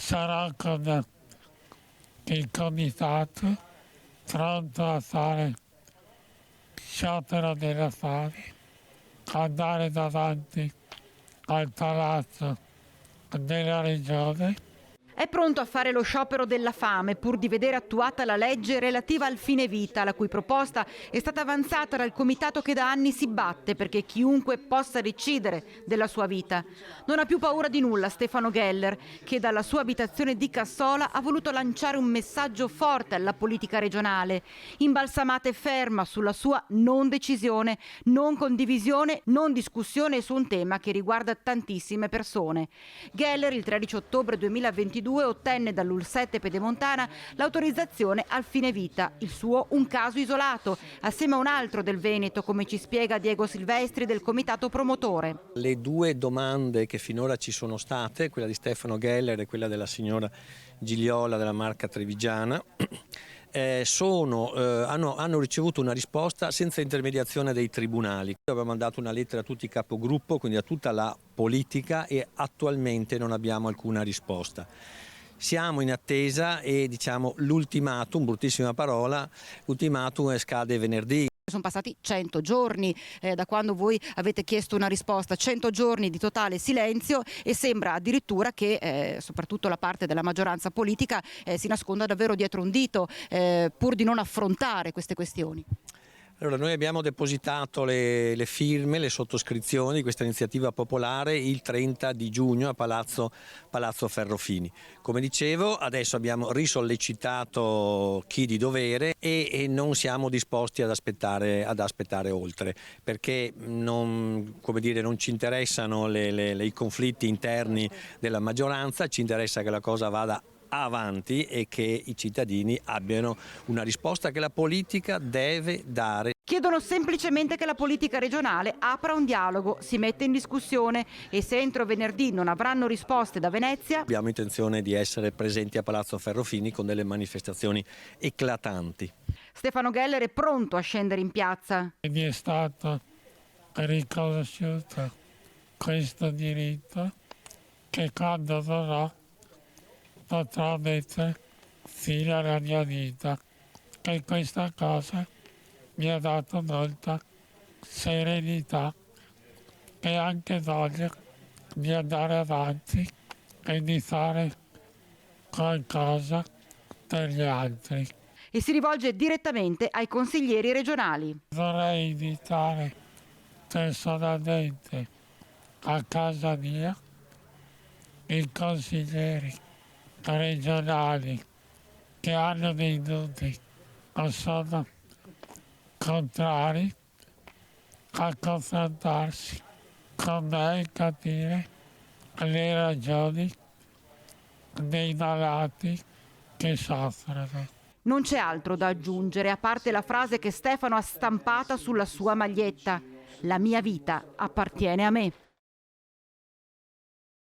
sarà con il comitato pronto a fare sciopero della fame, andare davanti al palazzo della regione. È pronto a fare lo sciopero della fame pur di vedere attuata la legge relativa al fine vita, la cui proposta è stata avanzata dal comitato che da anni si batte perché chiunque possa decidere della sua vita. Non ha più paura di nulla Stefano Geller, che dalla sua abitazione di Cassola ha voluto lanciare un messaggio forte alla politica regionale, imbalsamata e ferma sulla sua non decisione, non condivisione, non discussione su un tema che riguarda tantissime persone. Geller il 13 ottobre 2022 ottenne dall'Ulsette Pedemontana l'autorizzazione al fine vita, il suo un caso isolato, assieme a un altro del Veneto, come ci spiega Diego Silvestri del comitato promotore. Le due domande che finora ci sono state, quella di Stefano Geller e quella della signora Gigliola della Marca Trevigiana, hanno ricevuto una risposta senza intermediazione dei tribunali. Abbiamo mandato una lettera a tutti i capogruppo, quindi a tutta la politica, e attualmente non abbiamo alcuna risposta. Siamo in attesa e l'ultimatum, bruttissima parola, l'ultimatum scade venerdì. Sono passati 100 giorni da quando voi avete chiesto una risposta, 100 giorni di totale silenzio, e sembra addirittura che soprattutto la parte della maggioranza politica si nasconda davvero dietro un dito pur di non affrontare queste questioni. Allora, noi abbiamo depositato le firme, le sottoscrizioni di questa iniziativa popolare il 30 di giugno a Palazzo Ferrofini. Come dicevo, adesso abbiamo risollecitato chi di dovere e non siamo disposti ad aspettare oltre, perché non ci interessano i conflitti interni della maggioranza, ci interessa che la cosa vada avanti e che i cittadini abbiano una risposta che la politica deve dare. Chiedono semplicemente che la politica regionale apra un dialogo, si metta in discussione, e se entro venerdì non avranno risposte da Venezia. Abbiamo intenzione di essere presenti a Palazzo Ferrofini con delle manifestazioni eclatanti. Stefano Geller è pronto a scendere in piazza. Mi è stato riconosciuto questo diritto che quando vorrò potrò mettere fine alla mia vita, e questa cosa mi ha dato molta serenità e anche voglia di andare avanti e di fare qualcosa per gli altri. E si rivolge direttamente ai consiglieri regionali. Vorrei invitare personalmente a casa mia i consiglieri regionali che hanno dei dubbi o sono contrari a confrontarsi con me e capire le ragioni dei malati che soffrono. Non c'è altro da aggiungere, a parte la frase che Stefano ha stampata sulla sua maglietta: la mia vita appartiene a me.